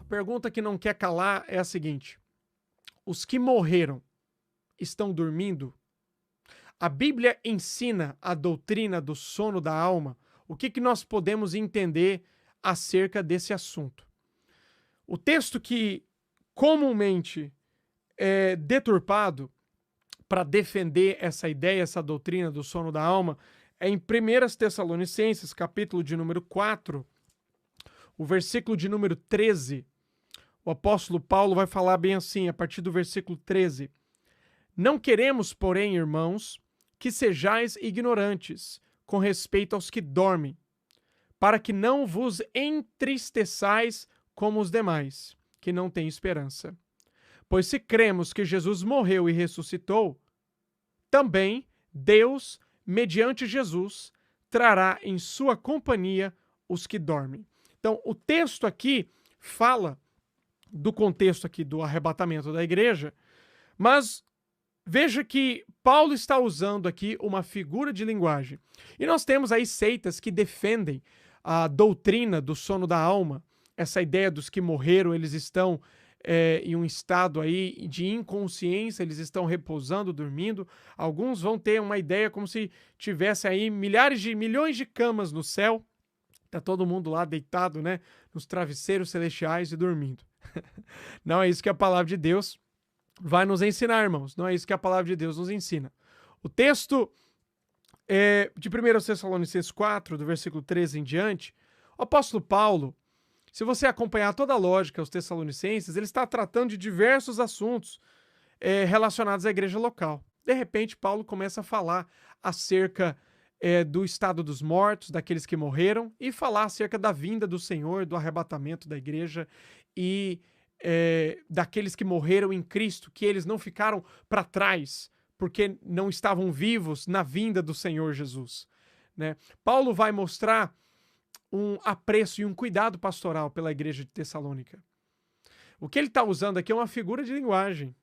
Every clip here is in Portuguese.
A pergunta que não quer calar é a seguinte: os que morreram estão dormindo? A Bíblia ensina a doutrina do sono da alma? O que nós podemos entender acerca desse assunto? O texto que comumente é deturpado para defender essa ideia, essa doutrina do sono da alma, é em 1 Tessalonicenses, capítulo de número 4, o versículo de número 13. O apóstolo Paulo vai falar bem assim, a partir do versículo 13. Não queremos, porém, irmãos, que sejais ignorantes com respeito aos que dormem, para que não vos entristeçais como os demais, que não têm esperança. Pois se cremos que Jesus morreu e ressuscitou, também Deus, mediante Jesus, trará em sua companhia os que dormem. Então, o texto aqui fala do contexto aqui do arrebatamento da igreja, mas veja que Paulo está usando aqui uma figura de linguagem. E nós temos aí seitas que defendem a doutrina do sono da alma, essa ideia dos que morreram, eles estão em um estado aí de inconsciência, eles estão repousando, dormindo. Alguns vão ter uma ideia como se tivesse aí milhões de camas no céu, tá todo mundo lá deitado, né, nos travesseiros celestiais e dormindo. Não é isso que a palavra de Deus vai nos ensinar, irmãos. Não é isso que a palavra de Deus nos ensina. O texto de 1 Tessalonicenses 4, do versículo 13 em diante, o apóstolo Paulo, se você acompanhar toda a lógica aos Tessalonicenses, ele está tratando de diversos assuntos relacionados à igreja local. De repente, Paulo começa a falar acerca do estado dos mortos, daqueles que morreram, e falar acerca da vinda do Senhor, do arrebatamento da igreja e daqueles que morreram em Cristo, que eles não ficaram para trás, porque não estavam vivos na vinda do Senhor Jesus, né? Paulo vai mostrar um apreço e um cuidado pastoral pela igreja de Tessalônica. O que ele está usando aqui é uma figura de linguagem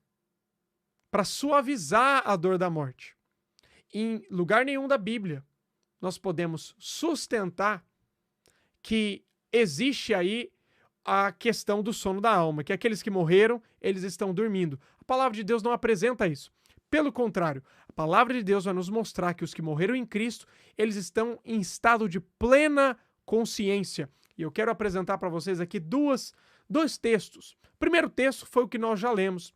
para suavizar a dor da morte. Em lugar nenhum da Bíblia nós podemos sustentar que existe aí a questão do sono da alma, que aqueles que morreram, eles estão dormindo. A palavra de Deus não apresenta isso. Pelo contrário, a palavra de Deus vai nos mostrar que os que morreram em Cristo, eles estão em estado de plena consciência. E eu quero apresentar para vocês aqui dois textos. O primeiro texto foi o que nós já lemos,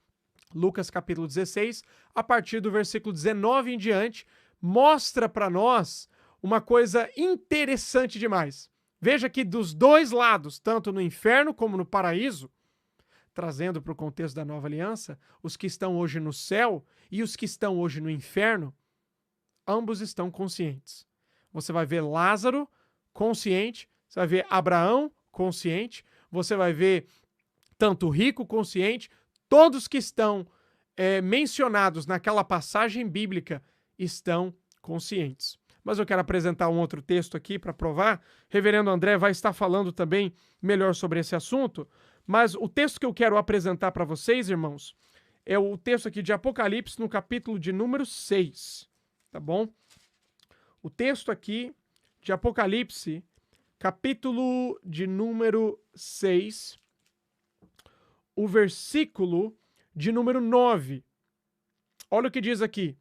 Lucas capítulo 16, a partir do versículo 19 em diante, mostra para nós uma coisa interessante demais. Veja que dos dois lados, tanto no inferno como no paraíso, trazendo para o contexto da nova aliança, os que estão hoje no céu e os que estão hoje no inferno, ambos estão conscientes. Você vai ver Lázaro consciente, você vai ver Abraão consciente, você vai ver tanto rico consciente, todos que estão mencionados naquela passagem bíblica estão conscientes. Mas eu quero apresentar um outro texto aqui para provar. Reverendo André vai estar falando também melhor sobre esse assunto, mas o texto que eu quero apresentar para vocês, irmãos, é o texto aqui de Apocalipse, no capítulo de número 6, tá bom? O texto aqui de Apocalipse, capítulo de número 6, o versículo de número 9. Olha o que diz aqui.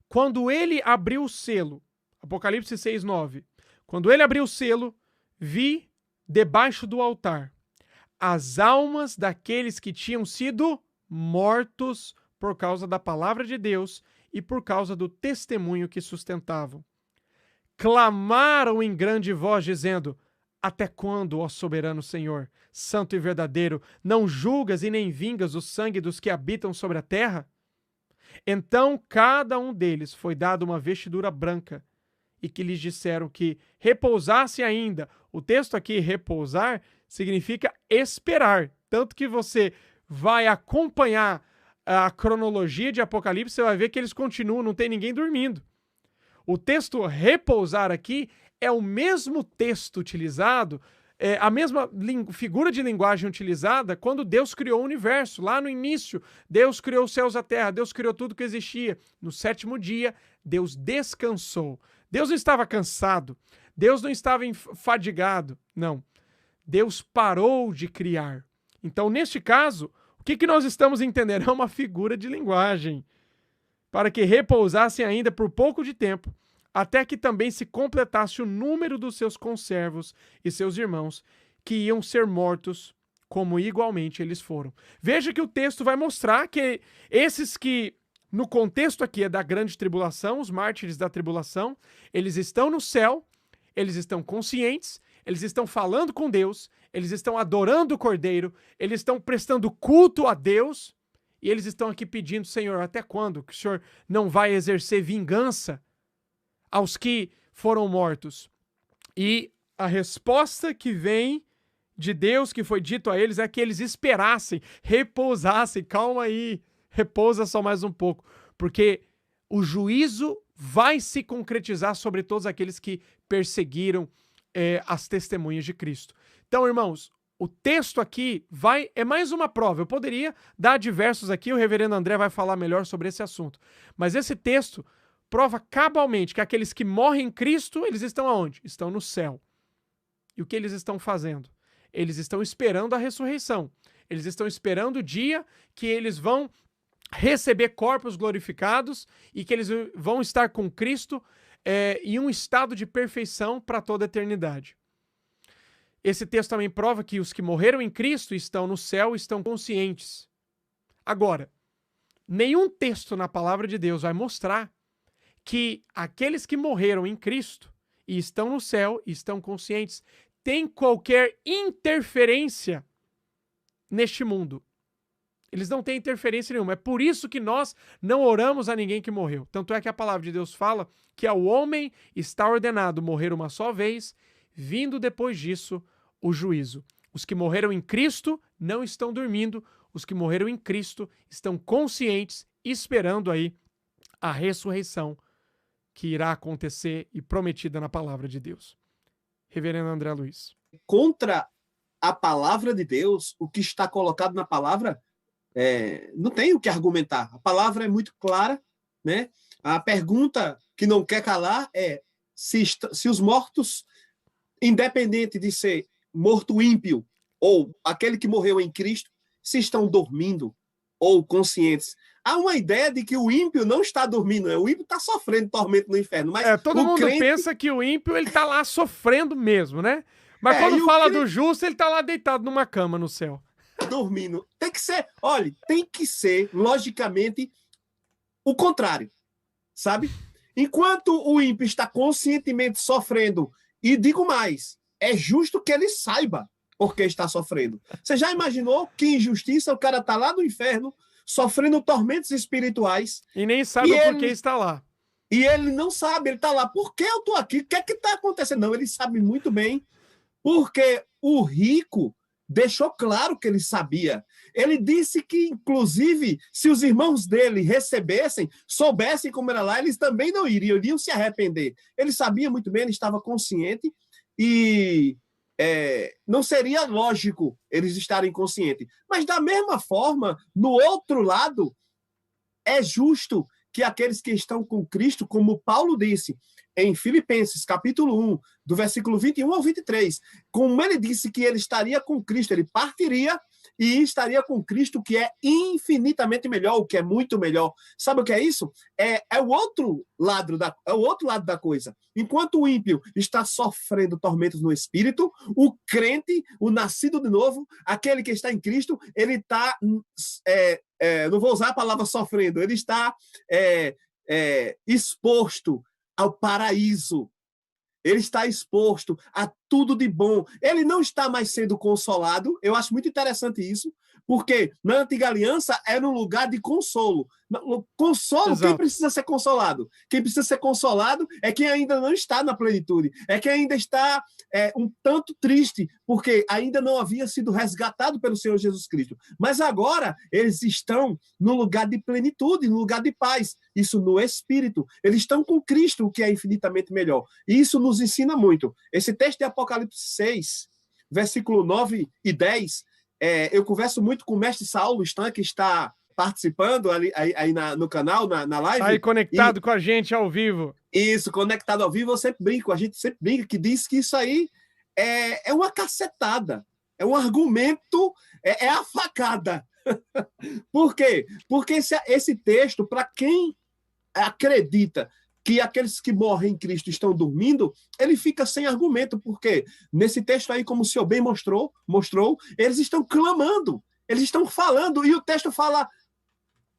Quando ele abriu o selo, Apocalipse 6, 9. Quando ele abriu o selo, vi debaixo do altar as almas daqueles que tinham sido mortos por causa da palavra de Deus e por causa do testemunho que sustentavam. Clamaram em grande voz, dizendo: até quando, ó soberano Senhor, santo e verdadeiro, não julgas e nem vingas o sangue dos que habitam sobre a terra? Então cada um deles foi dado uma vestidura branca, e que lhes disseram que repousasse ainda. O texto aqui, repousar, significa esperar. Tanto que você vai acompanhar a cronologia de Apocalipse, você vai ver que eles continuam, não tem ninguém dormindo. O texto repousar aqui é o mesmo texto utilizado, a mesma figura de linguagem utilizada quando Deus criou o universo. Lá no início, Deus criou os céus e a terra, Deus criou tudo que existia. No sétimo dia, Deus descansou. Deus não estava cansado, Deus não estava fadigado, não. Deus parou de criar. Então, neste caso, o que nós estamos entendendo? É uma figura de linguagem. Para que repousassem ainda por pouco de tempo, até que também se completasse o número dos seus conservos e seus irmãos, que iam ser mortos, como igualmente eles foram. Veja que o texto vai mostrar que esses que, no contexto aqui, é da grande tribulação, os mártires da tribulação, eles estão no céu, eles estão conscientes, eles estão falando com Deus, eles estão adorando o Cordeiro, eles estão prestando culto a Deus, e eles estão aqui pedindo: Senhor, até quando que o Senhor não vai exercer vingança aos que foram mortos? E a resposta que vem de Deus, que foi dito a eles, é que eles esperassem, repousassem. Calma aí, repousa só mais um pouco, porque o juízo vai se concretizar sobre todos aqueles que perseguiram as testemunhas de Cristo. Então, irmãos, o texto aqui é mais uma prova. Eu poderia dar diversos aqui, o reverendo André vai falar melhor sobre esse assunto. Mas esse texto prova cabalmente que aqueles que morrem em Cristo, eles estão aonde? Estão no céu. E o que eles estão fazendo? Eles estão esperando a ressurreição. Eles estão esperando o dia que eles vão receber corpos glorificados e que eles vão estar com Cristo em um estado de perfeição para toda a eternidade. Esse texto também prova que os que morreram em Cristo estão no céu, estão conscientes. Agora, nenhum texto na palavra de Deus vai mostrar que aqueles que morreram em Cristo e estão no céu e estão conscientes têm qualquer interferência neste mundo. Eles não têm interferência nenhuma. É por isso que nós não oramos a ninguém que morreu. Tanto é que a palavra de Deus fala que ao homem está ordenado morrer uma só vez, vindo depois disso o juízo. Os que morreram em Cristo não estão dormindo, os que morreram em Cristo estão conscientes, esperando aí a ressurreição que irá acontecer e prometida na palavra de Deus. Reverendo André Luiz. Contra a palavra de Deus, o que está colocado na palavra, não tem o que argumentar. A palavra é muito clara, né? A pergunta que não quer calar é se os mortos, independente de ser morto ímpio ou aquele que morreu em Cristo, se estão dormindo ou conscientes. Há uma ideia de que o ímpio não está dormindo, o ímpio está sofrendo tormento no inferno. Mas todo mundo pensa que o ímpio está lá sofrendo mesmo, né? Mas quando fala do justo, ele está lá deitado numa cama no céu. Dormindo. Tem que ser, olha, tem que ser, logicamente, o contrário, sabe? Enquanto o ímpio está conscientemente sofrendo, e digo mais, é justo que ele saiba por que está sofrendo. Você já imaginou que injustiça o cara está lá no inferno, sofrendo tormentos espirituais. E nem sabe o porquê está lá. E ele não sabe, ele está lá. Por que eu estou aqui? O que é que está acontecendo? Não, ele sabe muito bem, porque o rico deixou claro que ele sabia. Ele disse que, inclusive, se os irmãos dele recebessem, soubessem como era lá, eles também não iriam se arrepender. Ele sabia muito bem, ele estava consciente e não seria lógico eles estarem conscientes. Mas, da mesma forma, no outro lado, é justo que aqueles que estão com Cristo, como Paulo disse em Filipenses, capítulo 1, do versículo 21 ao 23, como ele disse que ele estaria com Cristo, ele partiria e estaria com Cristo, que é infinitamente melhor, o que é muito melhor. Sabe o que é isso? É o outro lado da coisa. Enquanto o ímpio está sofrendo tormentos no espírito, o crente, o nascido de novo, aquele que está em Cristo, ele está, não vou usar a palavra sofrendo, ele está exposto ao paraíso. Ele está exposto a tudo de bom. Ele não está mais sendo consolado. Eu acho muito interessante isso, porque na antiga aliança era um lugar de consolo. Consolo, Exato. Quem precisa ser consolado? Quem precisa ser consolado é quem ainda não está na plenitude. É quem ainda está um tanto triste, porque ainda não havia sido resgatado pelo Senhor Jesus Cristo. Mas agora eles estão no lugar de plenitude, no lugar de paz. Isso no Espírito. Eles estão com Cristo, o que é infinitamente melhor. E isso nos ensina muito. Esse texto de Apocalipse 6, versículo 9 e 10, eu converso muito com o mestre Saulo Stan, que está participando aí no canal, na live. Aí conectado com a gente ao vivo. Isso, conectado ao vivo, eu sempre brinco, a gente sempre brinca, que diz que isso aí é uma cacetada, é um argumento, é a facada. Por quê? Porque esse texto, para quem acredita que aqueles que morrem em Cristo estão dormindo, ele fica sem argumento, porque nesse texto aí, como o senhor bem mostrou, eles estão clamando, eles estão falando, e o texto fala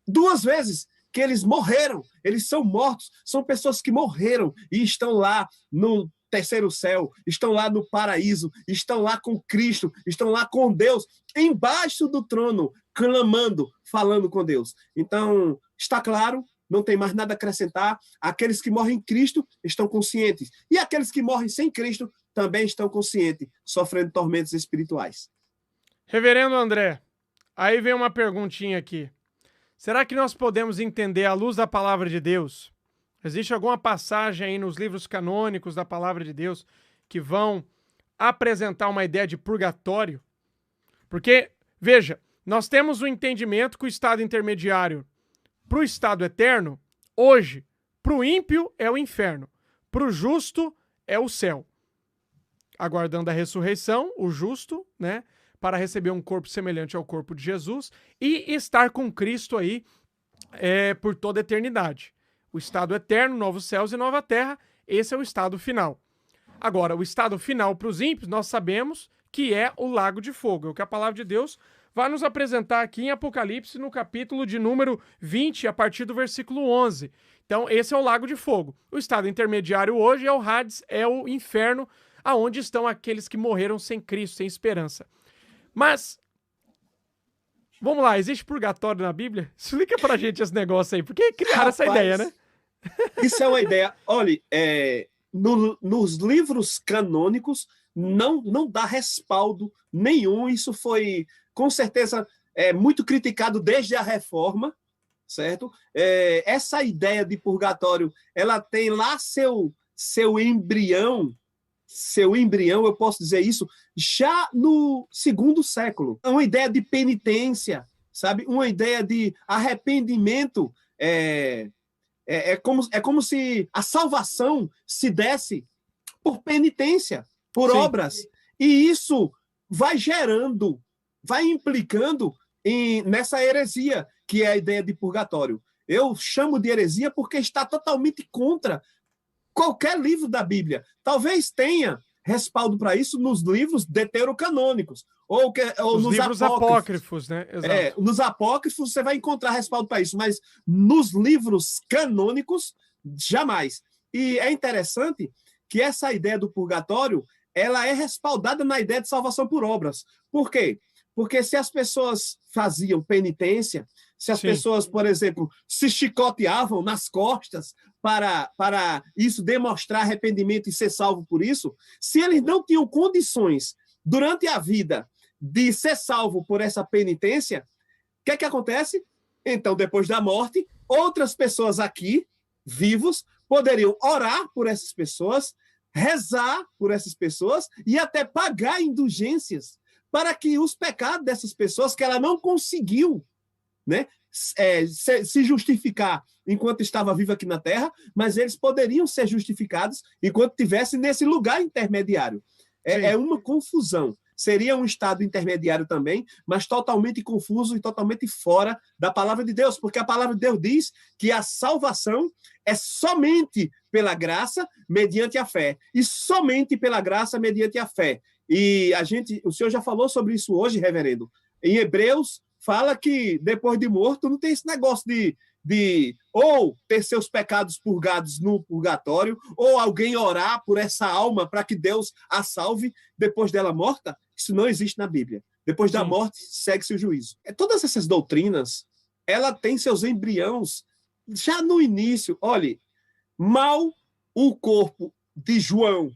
2 vezes que eles morreram, eles são mortos, são pessoas que morreram e estão lá no terceiro céu, estão lá no paraíso, estão lá com Cristo, estão lá com Deus, embaixo do trono, clamando, falando com Deus. Então, está claro, não tem mais nada a acrescentar. Aqueles que morrem em Cristo estão conscientes. E aqueles que morrem sem Cristo também estão conscientes, sofrendo tormentos espirituais. Reverendo André, aí vem uma perguntinha aqui. Será que nós podemos entender à luz da palavra de Deus? Existe alguma passagem aí nos livros canônicos da palavra de Deus que vão apresentar uma ideia de purgatório? Porque, veja, nós temos o entendimento que o estado intermediário para o estado eterno, hoje, para o ímpio é o inferno, para o justo é o céu. Aguardando a ressurreição, o justo, né, para receber um corpo semelhante ao corpo de Jesus e estar com Cristo aí por toda a eternidade. O estado eterno, novos céus e nova terra, esse é o estado final. Agora, o estado final para os ímpios, nós sabemos que é o lago de fogo, é o que a palavra de Deus vai nos apresentar aqui em Apocalipse, no capítulo de número 20, a partir do versículo 11. Então, esse é o lago de fogo. O estado intermediário hoje é o Hades, é o inferno, aonde estão aqueles que morreram sem Cristo, sem esperança. Mas, vamos lá, existe purgatório na Bíblia? Explica pra gente esse negócio aí, porque criaram essa ideia, né? Isso é uma ideia. Olha, nos livros canônicos não dá respaldo nenhum. Isso foi, com certeza, muito criticado desde a Reforma, certo? Essa ideia de purgatório, ela tem lá seu embrião, eu posso dizer isso, já no 2º século. É uma ideia de penitência, sabe? Uma ideia de arrependimento. É como se a salvação se desse por penitência, por Sim. obras. E isso vai gerando, vai implicando nessa heresia, que é a ideia de purgatório. Eu chamo de heresia porque está totalmente contra qualquer livro da Bíblia. Talvez tenha respaldo para isso nos livros deuterocanônicos, ou nos livros apócrifos, né? Exato. Nos apócrifos você vai encontrar respaldo para isso, mas nos livros canônicos, jamais. E é interessante que essa ideia do purgatório, ela é respaldada na ideia de salvação por obras. Por quê? Porque se as pessoas faziam penitência, se as pessoas, por exemplo, se chicoteavam nas costas para isso demonstrar arrependimento e ser salvo por isso, se eles não tinham condições durante a vida de ser salvo por essa penitência, o que acontece? Então, depois da morte, outras pessoas aqui, vivos, poderiam orar por essas pessoas, rezar por essas pessoas e até pagar indulgências para que os pecados dessas pessoas que ela não conseguiu, né, se justificar enquanto estava vivo aqui na Terra, mas eles poderiam ser justificados enquanto estivessem nesse lugar intermediário. É uma confusão. Seria um estado intermediário também, mas totalmente confuso e totalmente fora da palavra de Deus, porque a palavra de Deus diz que a salvação é somente pela graça, mediante a fé, e somente pela graça, mediante a fé. E o senhor já falou sobre isso hoje, reverendo. Em Hebreus, fala que depois de morto não tem esse negócio de ou ter seus pecados purgados no purgatório, ou alguém orar por essa alma para que Deus a salve depois dela morta. Isso não existe na Bíblia. Depois da morte, segue-se o juízo. Todas essas doutrinas, ela tem seus embriões já no início. Olhe, mal o corpo de João,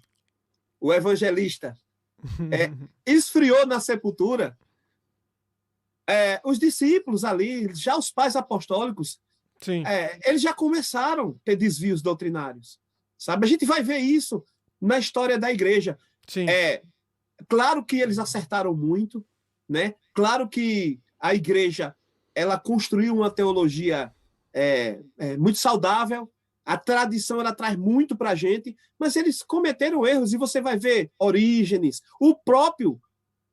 o evangelista, esfriou na sepultura, os discípulos ali, já os pais apostólicos, eles já começaram a ter desvios doutrinários. Sabe? A gente vai ver isso na história da igreja. Claro que eles acertaram muito, né? Claro que a igreja ela construiu uma teologia muito saudável. A tradição ela traz muito para a gente, mas eles cometeram erros, e você vai ver Orígenes, o próprio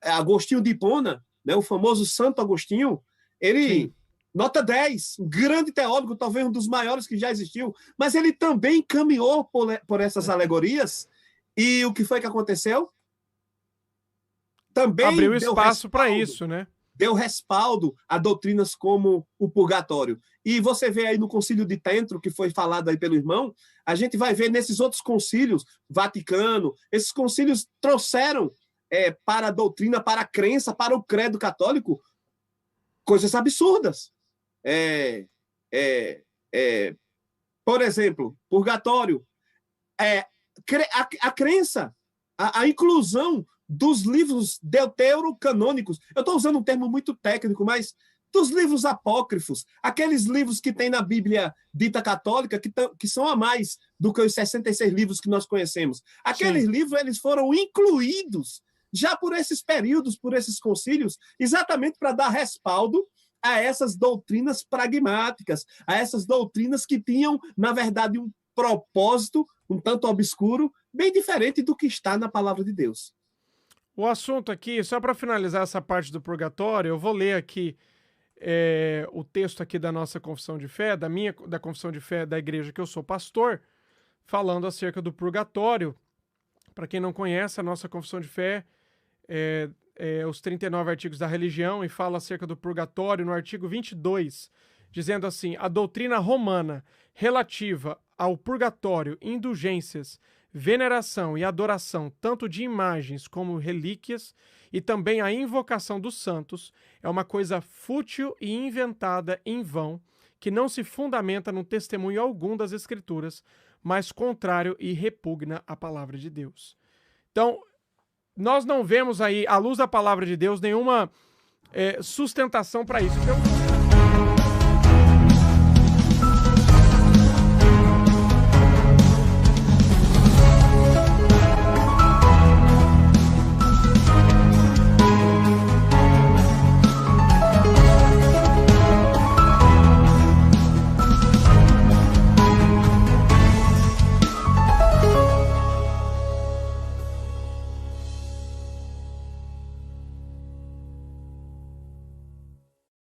Agostinho de Hipona, né, o famoso Santo Agostinho, ele, Sim. nota 10, um grande teólogo, talvez um dos maiores que já existiu, mas ele também caminhou por essas alegorias, e o que foi que aconteceu? Também Abriu espaço para isso, né? deu respaldo a doutrinas como o purgatório. E você vê aí no concílio de Trento, que foi falado aí pelo irmão, a gente vai ver nesses outros concílios, Vaticano, esses concílios trouxeram para a doutrina, para a crença, para o credo católico, coisas absurdas. Por exemplo, purgatório, a crença, a inclusão dos livros deuterocanônicos. Eu estou usando um termo muito técnico, mas dos livros apócrifos, aqueles livros que tem na Bíblia dita católica, que são a mais do que os 66 livros que nós conhecemos. Aqueles livros eles foram incluídos já por esses períodos, por esses concílios, exatamente para dar respaldo a essas doutrinas pragmáticas, a essas doutrinas que tinham, na verdade, um propósito um tanto obscuro, bem diferente do que está na palavra de Deus. O assunto aqui, só para finalizar essa parte do purgatório, eu vou ler aqui o texto aqui da nossa confissão de fé, da confissão de fé da igreja que eu sou pastor, falando acerca do purgatório. Para quem não conhece, a nossa confissão de fé os 39 artigos da religião, e fala acerca do purgatório no artigo 22, dizendo assim: a doutrina romana relativa ao purgatório, indulgências, veneração e adoração tanto de imagens como relíquias, e também a invocação dos santos, é uma coisa fútil e inventada em vão, que não se fundamenta no testemunho algum das Escrituras, mas contrário e repugna a palavra de Deus. Então, nós não vemos aí, à luz da palavra de Deus, nenhuma sustentação para isso. Então,